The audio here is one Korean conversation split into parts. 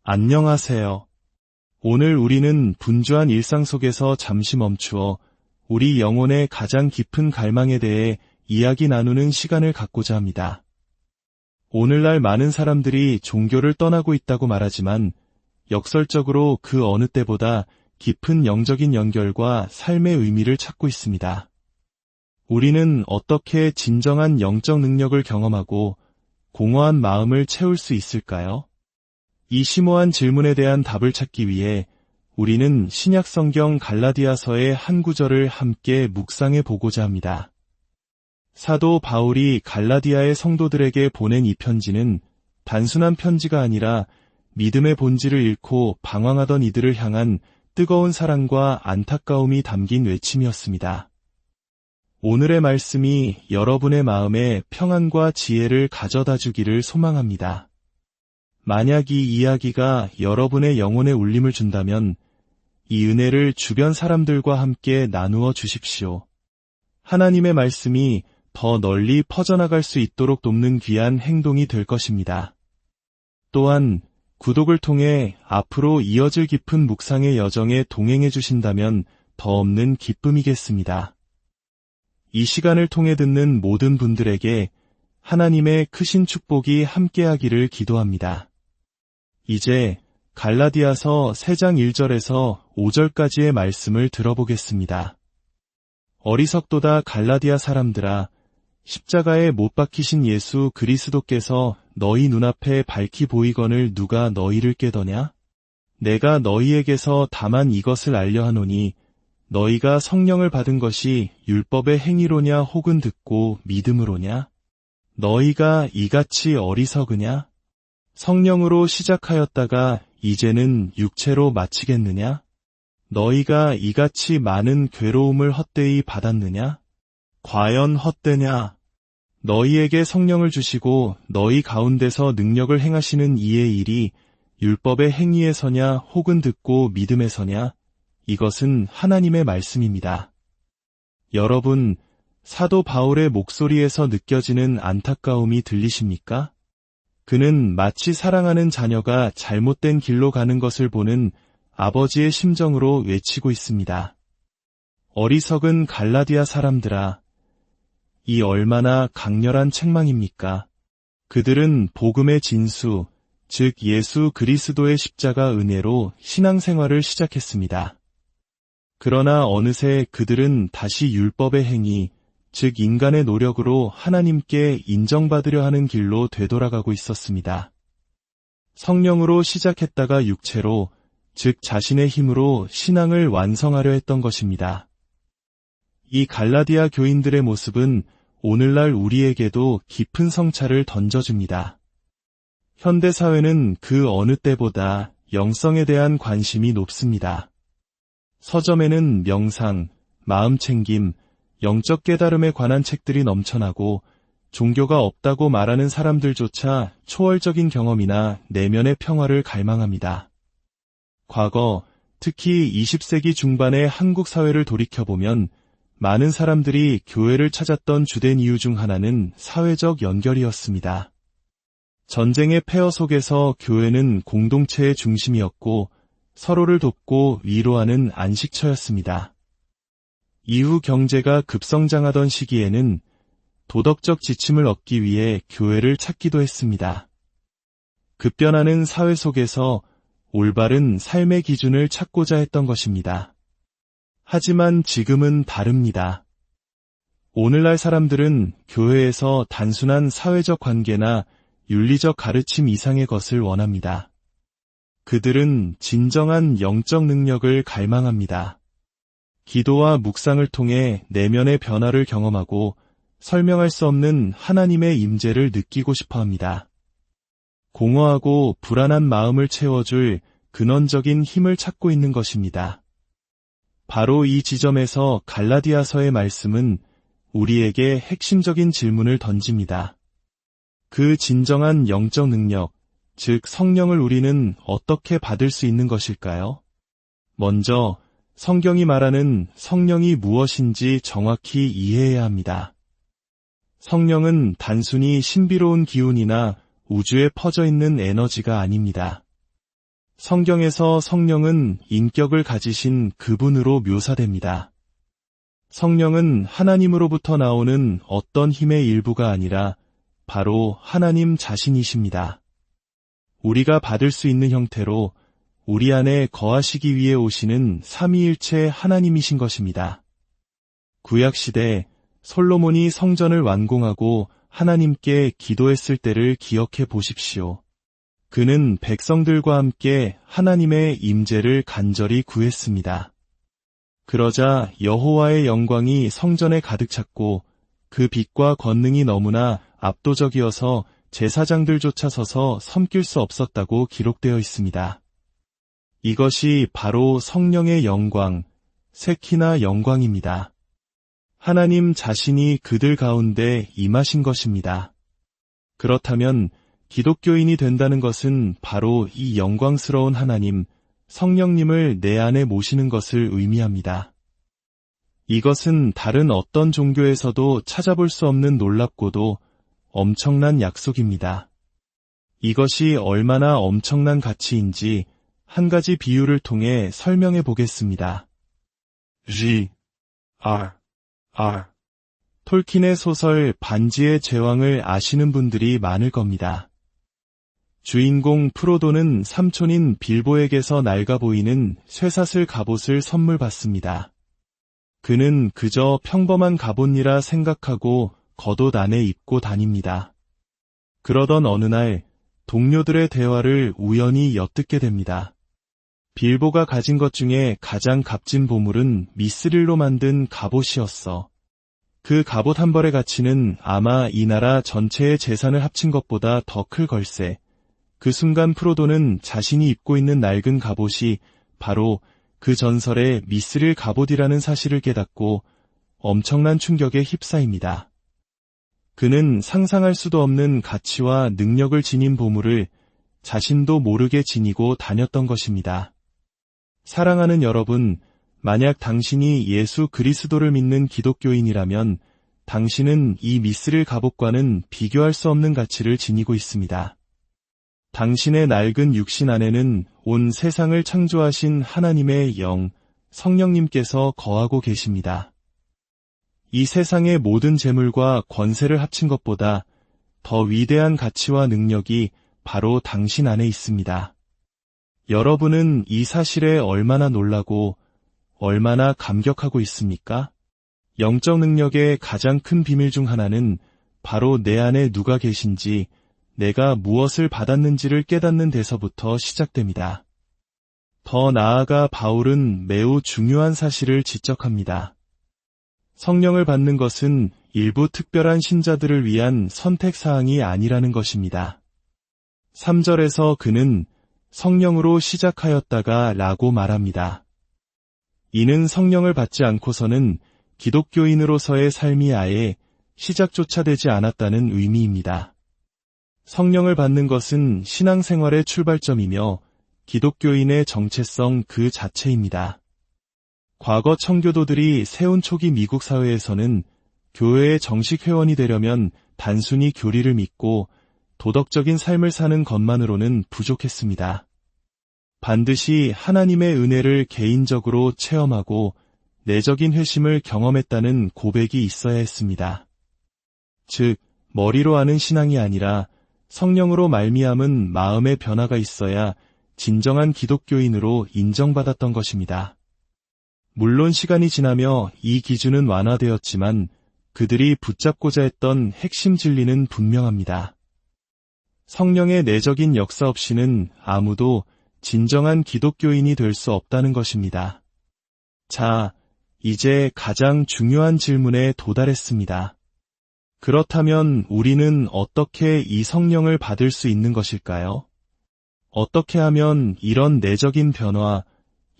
안녕하세요. 오늘 우리는 분주한 일상 속에서 잠시 멈추어 우리 영혼의 가장 깊은 갈망에 대해 이야기 나누는 시간을 갖고자 합니다. 오늘날 많은 사람들이 종교를 떠나고 있다고 말하지만 역설적으로 그 어느 때보다 깊은 영적인 연결과 삶의 의미를 찾고 있습니다. 우리는 어떻게 진정한 영적 능력을 경험하고 공허한 마음을 채울 수 있을까요? 이 심오한 질문에 대한 답을 찾기 위해 우리는 신약 성경 갈라디아서의 한 구절을 함께 묵상해 보고자 합니다. 사도 바울이 갈라디아의 성도들에게 보낸 이 편지는 단순한 편지가 아니라 믿음의 본질을 잃고 방황하던 이들을 향한 뜨거운 사랑과 안타까움이 담긴 외침이었습니다. 오늘의 말씀이 여러분의 마음에 평안과 지혜를 가져다 주기를 소망합니다. 만약 이 이야기가 여러분의 영혼에 울림을 준다면 이 은혜를 주변 사람들과 함께 나누어 주십시오. 하나님의 말씀이 더 널리 퍼져나갈 수 있도록 돕는 귀한 행동이 될 것입니다. 또한 구독을 통해 앞으로 이어질 깊은 묵상의 여정에 동행해 주신다면 더 없는 기쁨이겠습니다. 이 시간을 통해 듣는 모든 분들에게 하나님의 크신 축복이 함께하기를 기도합니다. 이제 갈라디아서 3장 1절에서 5절까지의 말씀을 들어보겠습니다. 어리석도다 갈라디아 사람들아, 십자가에 못 박히신 예수 그리스도께서 너희 눈앞에 밝히 보이거늘 누가 너희를 깨더냐? 내가 너희에게서 다만 이것을 알려 하노니 너희가 성령을 받은 것이 율법의 행위로냐 혹은 듣고 믿음으로냐? 너희가 이같이 어리석으냐? 성령으로 시작하였다가 이제는 육체로 마치겠느냐? 너희가 이같이 많은 괴로움을 헛되이 받았느냐? 과연 헛되냐? 너희에게 성령을 주시고 너희 가운데서 능력을 행하시는 이의 일이 율법의 행위에서냐 혹은 듣고 믿음에서냐? 이것은 하나님의 말씀입니다. 여러분, 사도 바울의 목소리에서 느껴지는 안타까움이 들리십니까? 그는 마치 사랑하는 자녀가 잘못된 길로 가는 것을 보는 아버지의 심정으로 외치고 있습니다. 어리석은 갈라디아 사람들아, 이 얼마나 강렬한 책망입니까? 그들은 복음의 진수, 즉 예수 그리스도의 십자가 은혜로 신앙생활을 시작했습니다. 그러나 어느새 그들은 다시 율법의 행위, 즉 인간의 노력으로 하나님께 인정받으려 하는 길로 되돌아가고 있었습니다. 성령으로 시작했다가 육체로, 즉 자신의 힘으로 신앙을 완성하려 했던 것입니다. 이 갈라디아 교인들의 모습은 오늘날 우리에게도 깊은 성찰을 던져줍니다. 현대사회는 그 어느 때보다 영성에 대한 관심이 높습니다. 서점에는 명상, 마음챙김, 영적 깨달음에 관한 책들이 넘쳐나고 종교가 없다고 말하는 사람들조차 초월적인 경험이나 내면의 평화를 갈망합니다. 과거, 특히 20세기 중반의 한국 사회를 돌이켜보면 많은 사람들이 교회를 찾았던 주된 이유 중 하나는 사회적 연결이었습니다. 전쟁의 폐허 속에서 교회는 공동체의 중심이었고 서로를 돕고 위로하는 안식처였습니다. 이후 경제가 급성장하던 시기에는 도덕적 지침을 얻기 위해 교회를 찾기도 했습니다. 급변하는 사회 속에서 올바른 삶의 기준을 찾고자 했던 것입니다. 하지만 지금은 다릅니다. 오늘날 사람들은 교회에서 단순한 사회적 관계나 윤리적 가르침 이상의 것을 원합니다. 그들은 진정한 영적 능력을 갈망합니다. 기도와 묵상을 통해 내면의 변화를 경험하고 설명할 수 없는 하나님의 임재를 느끼고 싶어 합니다. 공허하고 불안한 마음을 채워줄 근원적인 힘을 찾고 있는 것입니다. 바로 이 지점에서 갈라디아서의 말씀은 우리에게 핵심적인 질문을 던집니다. 그 진정한 영적 능력, 즉 성령을 우리는 어떻게 받을 수 있는 것일까요? 먼저 성경이 말하는 성령이 무엇인지 정확히 이해해야 합니다. 성령은 단순히 신비로운 기운이나 우주에 퍼져 있는 에너지가 아닙니다. 성경에서 성령은 인격을 가지신 그분으로 묘사됩니다. 성령은 하나님으로부터 나오는 어떤 힘의 일부가 아니라 바로 하나님 자신이십니다. 우리가 받을 수 있는 형태로 우리 안에 거하시기 위해 오시는 삼위일체 하나님이신 것입니다. 구약시대 솔로몬이 성전을 완공하고 하나님께 기도했을 때를 기억해 보십시오. 그는 백성들과 함께 하나님의 임재를 간절히 구했습니다. 그러자 여호와의 영광이 성전에 가득 찼고 그 빛과 권능이 너무나 압도적이어서 제사장들조차 서서 섬길 수 없었다고 기록되어 있습니다. 이것이 바로 성령의 영광, 세키나 영광입니다. 하나님 자신이 그들 가운데 임하신 것입니다. 그렇다면 기독교인이 된다는 것은 바로 이 영광스러운 하나님, 성령님을 내 안에 모시는 것을 의미합니다. 이것은 다른 어떤 종교에서도 찾아볼 수 없는 놀랍고도 엄청난 약속입니다. 이것이 얼마나 엄청난 가치인지 한 가지 비유를 통해 설명해 보겠습니다. 톨킨의 소설 반지의 제왕을 아시는 분들이 많을 겁니다. 주인공 프로도는 삼촌인 빌보에게서 낡아 보이는 쇠사슬 갑옷을 선물 받습니다. 그는 그저 평범한 갑옷이라 생각하고 겉옷 안에 입고 다닙니다. 그러던 어느 날 동료들의 대화를 우연히 엿듣게 됩니다. 빌보가 가진 것 중에 가장 값진 보물은 미스릴로 만든 갑옷이었어. 그 갑옷 한 벌의 가치는 아마 이 나라 전체의 재산을 합친 것보다 더 클 걸세. 그 순간 프로도는 자신이 입고 있는 낡은 갑옷이 바로 그 전설의 미스릴 갑옷이라는 사실을 깨닫고 엄청난 충격에 휩싸입니다. 그는 상상할 수도 없는 가치와 능력을 지닌 보물을 자신도 모르게 지니고 다녔던 것입니다. 사랑하는 여러분, 만약 당신이 예수 그리스도를 믿는 기독교인이라면 당신은 이 미스릴 갑옷과는 비교할 수 없는 가치를 지니고 있습니다. 당신의 낡은 육신 안에는 온 세상을 창조하신 하나님의 영, 성령님께서 거하고 계십니다. 이 세상의 모든 재물과 권세를 합친 것보다 더 위대한 가치와 능력이 바로 당신 안에 있습니다. 여러분은 이 사실에 얼마나 놀라고 얼마나 감격하고 있습니까? 영적 능력의 가장 큰 비밀 중 하나는 바로 내 안에 누가 계신지, 내가 무엇을 받았는지를 깨닫는 데서부터 시작됩니다. 더 나아가 바울은 매우 중요한 사실을 지적합니다. 성령을 받는 것은 일부 특별한 신자들을 위한 선택사항이 아니라는 것입니다. 3절에서 그는 성령으로 시작하였다가 라고 말합니다. 이는 성령을 받지 않고서는 기독교인으로서의 삶이 아예 시작조차 되지 않았다는 의미입니다. 성령을 받는 것은 신앙생활의 출발점이며 기독교인의 정체성 그 자체입니다. 과거 청교도들이 세운 초기 미국 사회에서는 교회의 정식 회원이 되려면 단순히 교리를 믿고 도덕적인 삶을 사는 것만으로는 부족했습니다. 반드시 하나님의 은혜를 개인적으로 체험하고 내적인 회심을 경험했다는 고백이 있어야 했습니다. 즉, 머리로 아는 신앙이 아니라 성령으로 말미암은 마음의 변화가 있어야 진정한 기독교인으로 인정받았던 것입니다. 물론 시간이 지나며 이 기준은 완화되었지만 그들이 붙잡고자 했던 핵심 진리는 분명합니다. 성령의 내적인 역사 없이는 아무도 진정한 기독교인이 될 수 없다는 것입니다. 자, 이제 가장 중요한 질문에 도달했습니다. 그렇다면 우리는 어떻게 이 성령을 받을 수 있는 것일까요? 어떻게 하면 이런 내적인 변화,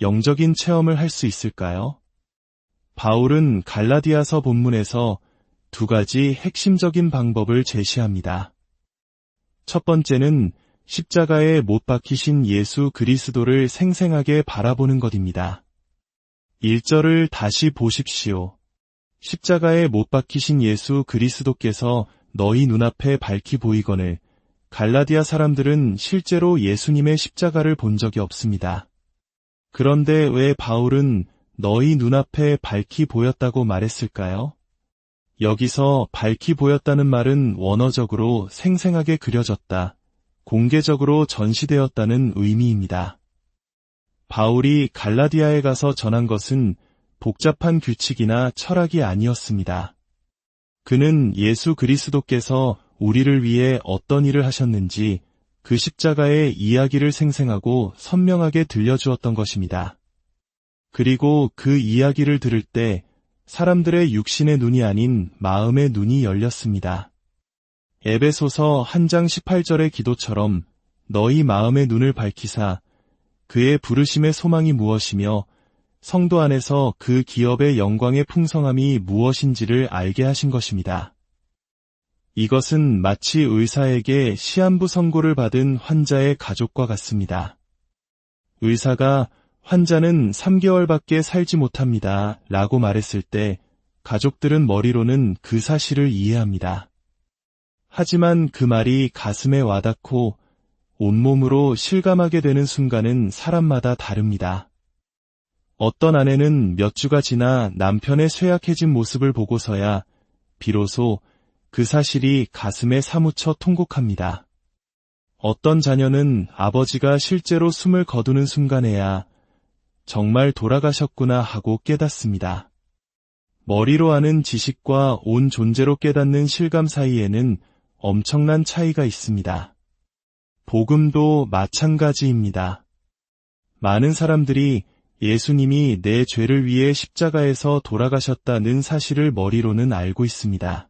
영적인 체험을 할 수 있을까요? 바울은 갈라디아서 본문에서 두 가지 핵심적인 방법을 제시합니다. 첫 번째는 십자가에 못 박히신 예수 그리스도를 생생하게 바라보는 것입니다. 1절을 다시 보십시오. 십자가에 못 박히신 예수 그리스도께서 너희 눈앞에 밝히 보이거늘 갈라디아 사람들은 실제로 예수님의 십자가를 본 적이 없습니다. 그런데 왜 바울은 너희 눈앞에 밝히 보였다고 말했을까요? 여기서 밝히 보였다는 말은 원어적으로 생생하게 그려졌다, 공개적으로 전시되었다는 의미입니다. 바울이 갈라디아에 가서 전한 것은 복잡한 규칙이나 철학이 아니었습니다. 그는 예수 그리스도께서 우리를 위해 어떤 일을 하셨는지 그 십자가의 이야기를 생생하고 선명하게 들려주었던 것입니다. 그리고 그 이야기를 들을 때 사람들의 육신의 눈이 아닌 마음의 눈이 열렸습니다. 에베소서 1장 18절의 기도처럼 너희 마음의 눈을 밝히사 그의 부르심의 소망이 무엇이며 성도 안에서 그 기업의 영광의 풍성함이 무엇인지를 알게 하신 것입니다. 이것은 마치 의사에게 시한부 선고를 받은 환자의 가족과 같습니다. 의사가 환자는 3개월밖에 살지 못합니다 라고 말했을 때 가족들은 머리로는 그 사실을 이해합니다. 하지만 그 말이 가슴에 와닿고 온몸으로 실감하게 되는 순간은 사람마다 다릅니다. 어떤 아내는 몇 주가 지나 남편의 쇠약해진 모습을 보고서야 비로소 그 사실이 가슴에 사무쳐 통곡합니다. 어떤 자녀는 아버지가 실제로 숨을 거두는 순간에야 정말 돌아가셨구나 하고 깨닫습니다. 머리로 아는 지식과 온 존재로 깨닫는 실감 사이에는 엄청난 차이가 있습니다. 복음도 마찬가지입니다. 많은 사람들이 예수님이 내 죄를 위해 십자가에서 돌아가셨다는 사실을 머리로는 알고 있습니다.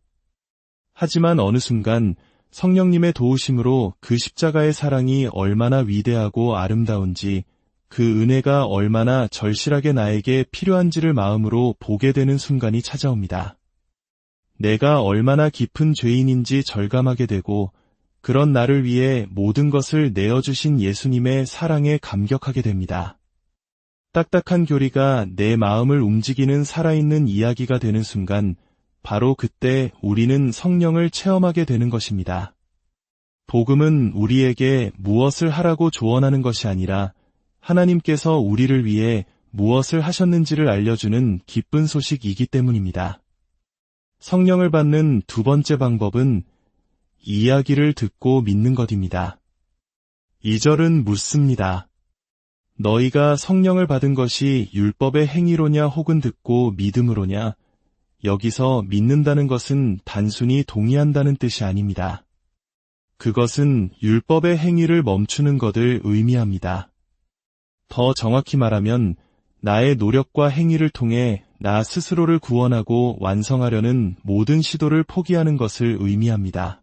하지만 어느 순간 성령님의 도우심으로 그 십자가의 사랑이 얼마나 위대하고 아름다운지, 그 은혜가 얼마나 절실하게 나에게 필요한지를 마음으로 보게 되는 순간이 찾아옵니다. 내가 얼마나 깊은 죄인인지 절감하게 되고 그런 나를 위해 모든 것을 내어주신 예수님의 사랑에 감격하게 됩니다. 딱딱한 교리가 내 마음을 움직이는 살아있는 이야기가 되는 순간 바로 그때 우리는 성령을 체험하게 되는 것입니다. 복음은 우리에게 무엇을 하라고 조언하는 것이 아니라 하나님께서 우리를 위해 무엇을 하셨는지를 알려주는 기쁜 소식이기 때문입니다. 성령을 받는 두 번째 방법은 이야기를 듣고 믿는 것입니다. 2절은 묻습니다. 너희가 성령을 받은 것이 율법의 행위로냐 혹은 듣고 믿음으로냐? 여기서 믿는다는 것은 단순히 동의한다는 뜻이 아닙니다. 그것은 율법의 행위를 멈추는 것을 의미합니다. 더 정확히 말하면 나의 노력과 행위를 통해 나 스스로를 구원하고 완성하려는 모든 시도를 포기하는 것을 의미합니다.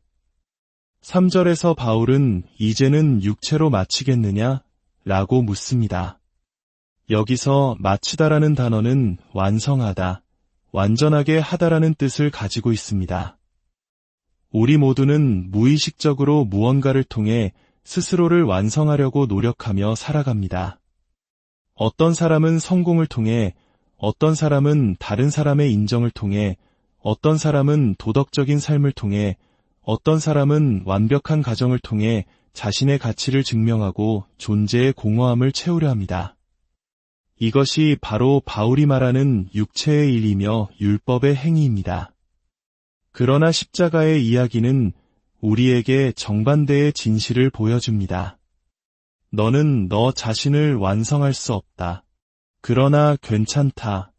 3절에서 바울은 이제는 육체로 마치겠느냐? 라고 묻습니다. 여기서 마치다라는 단어는 완성하다, 완전하게 하다라는 뜻을 가지고 있습니다. 우리 모두는 무의식적으로 무언가를 통해 스스로를 완성하려고 노력하며 살아갑니다. 어떤 사람은 성공을 통해, 어떤 사람은 다른 사람의 인정을 통해, 어떤 사람은 도덕적인 삶을 통해, 어떤 사람은 완벽한 가정을 통해 자신의 가치를 증명하고 존재의 공허함을 채우려 합니다. 이것이 바로 바울이 말하는 육체의 일이며 율법의 행위입니다. 그러나 십자가의 이야기는 우리에게 정반대의 진실을 보여줍니다. 너는 너 자신을 완성할 수 없다. 그러나 괜찮다.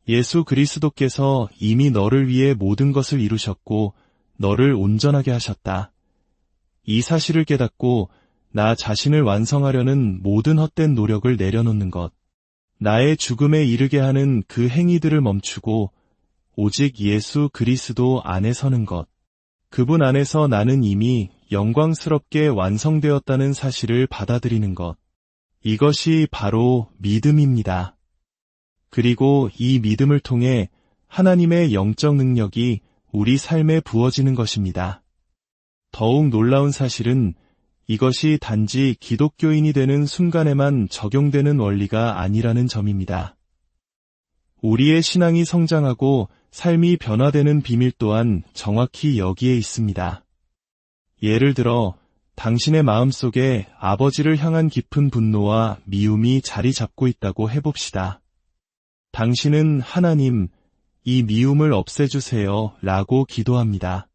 예수 그리스도께서 이미 너를 위해 모든 것을 이루셨고 너를 온전하게 하셨다. 이 사실을 깨닫고 나 자신을 완성하려는 모든 헛된 노력을 내려놓는 것, 나의 죽음에 이르게 하는 그 행위들을 멈추고 오직 예수 그리스도 안에 서는 것, 그분 안에서 나는 이미 영광스럽게 완성되었다는 사실을 받아들이는 것, 이것이 바로 믿음입니다. 그리고 이 믿음을 통해 하나님의 영적 능력이 우리 삶에 부어지는 것입니다. 더욱 놀라운 사실은 이것이 단지 기독교인이 되는 순간에만 적용되는 원리가 아니라는 점입니다. 우리의 신앙이 성장하고 삶이 변화되는 비밀 또한 정확히 여기에 있습니다. 예를 들어 당신의 마음속에 아버지를 향한 깊은 분노와 미움이 자리 잡고 있다고 해봅시다. 당신은 하나님, 이 미움을 없애주세요 라고 기도합니다.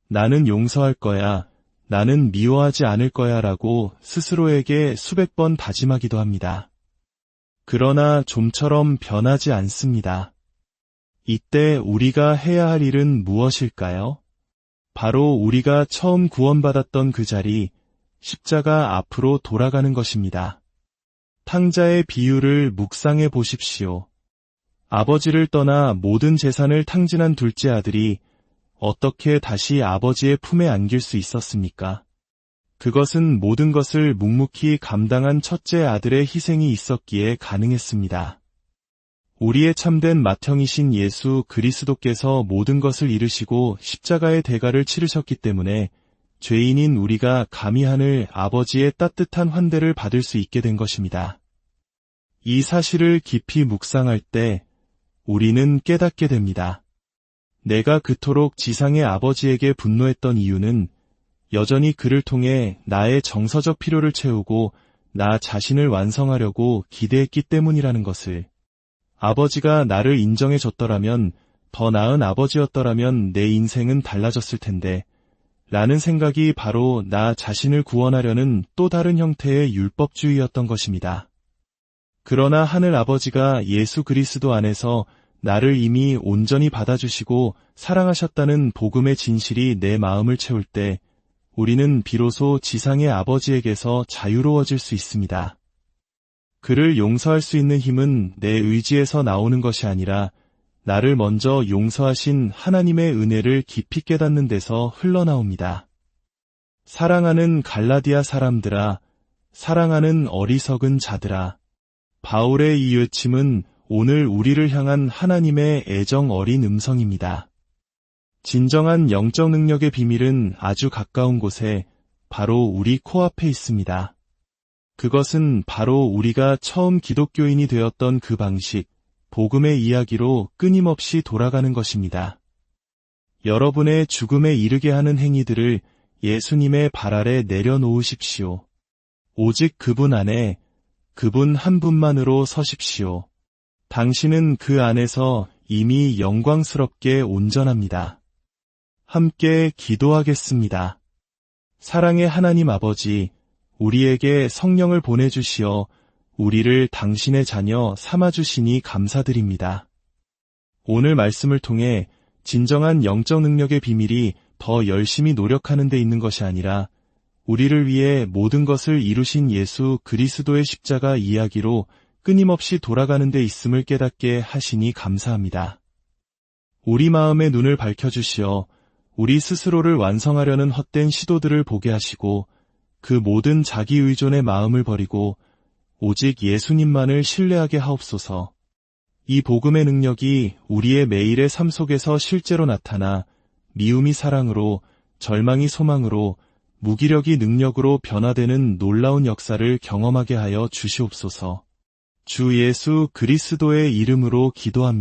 나는 용서할 거야, 나는 미워하지 않을 거야 라고 스스로에게 수백 번 다짐하기도 합니다. 그러나 좀처럼 변하지 않습니다. 이때 우리가 해야 할 일은 무엇일까요? 바로 우리가 처음 구원받았던 그 자리, 십자가 앞으로 돌아가는 것입니다. 탕자의 비유를 묵상해 보십시오. 아버지를 떠나 모든 재산을 탕진한 둘째 아들이 어떻게 다시 아버지의 품에 안길 수 있었습니까? 그것은 모든 것을 묵묵히 감당한 첫째 아들의 희생이 있었기에 가능했습니다. 우리의 참된 맏형이신 예수 그리스도께서 모든 것을 이루시고 십자가의 대가를 치르셨기 때문에 죄인인 우리가 감히 하늘 아버지의 따뜻한 환대를 받을 수 있게 된 것입니다. 이 사실을 깊이 묵상할 때 우리는 깨닫게 됩니다. 내가 그토록 지상의 아버지에게 분노했던 이유는 여전히 그를 통해 나의 정서적 필요를 채우고 나 자신을 완성하려고 기대했기 때문이라는 것을, 아버지가 나를 인정해줬더라면, 더 나은 아버지였더라면 내 인생은 달라졌을 텐데 라는 생각이 바로 나 자신을 구원하려는 또 다른 형태의 율법주의였던 것입니다. 그러나 하늘 아버지가 예수 그리스도 안에서 나를 이미 온전히 받아주시고 사랑하셨다는 복음의 진실이 내 마음을 채울 때 우리는 비로소 지상의 아버지에게서 자유로워질 수 있습니다. 그를 용서할 수 있는 힘은 내 의지에서 나오는 것이 아니라 나를 먼저 용서하신 하나님의 은혜를 깊이 깨닫는 데서 흘러나옵니다. 사랑하는 갈라디아 사람들아, 사랑하는 어리석은 자들아, 바울의 이 외침은 오늘 우리를 향한 하나님의 애정 어린 음성입니다. 진정한 영적 능력의 비밀은 아주 가까운 곳에 바로 우리 코앞에 있습니다. 그것은 바로 우리가 처음 기독교인이 되었던 그 방식, 복음의 이야기로 끊임없이 돌아가는 것입니다. 여러분의 죽음에 이르게 하는 행위들을 예수님의 발 아래 내려놓으십시오. 오직 그분 안에, 그분 한 분만으로 서십시오. 당신은 그 안에서 이미 영광스럽게 온전합니다. 함께 기도하겠습니다. 사랑의 하나님 아버지, 우리에게 성령을 보내주시어 우리를 당신의 자녀 삼아주시니 감사드립니다. 오늘 말씀을 통해 진정한 영적 능력의 비밀이 더 열심히 노력하는 데 있는 것이 아니라 우리를 위해 모든 것을 이루신 예수 그리스도의 십자가 이야기로 끊임없이 돌아가는 데 있음을 깨닫게 하시니 감사합니다. 우리 마음의 눈을 밝혀주시어 우리 스스로를 완성하려는 헛된 시도들을 보게 하시고 그 모든 자기 의존의 마음을 버리고 오직 예수님만을 신뢰하게 하옵소서. 이 복음의 능력이 우리의 매일의 삶 속에서 실제로 나타나 미움이 사랑으로, 절망이 소망으로, 무기력이 능력으로 변화되는 놀라운 역사를 경험하게 하여 주시옵소서. 주 예수 그리스도의 이름으로 기도합니다.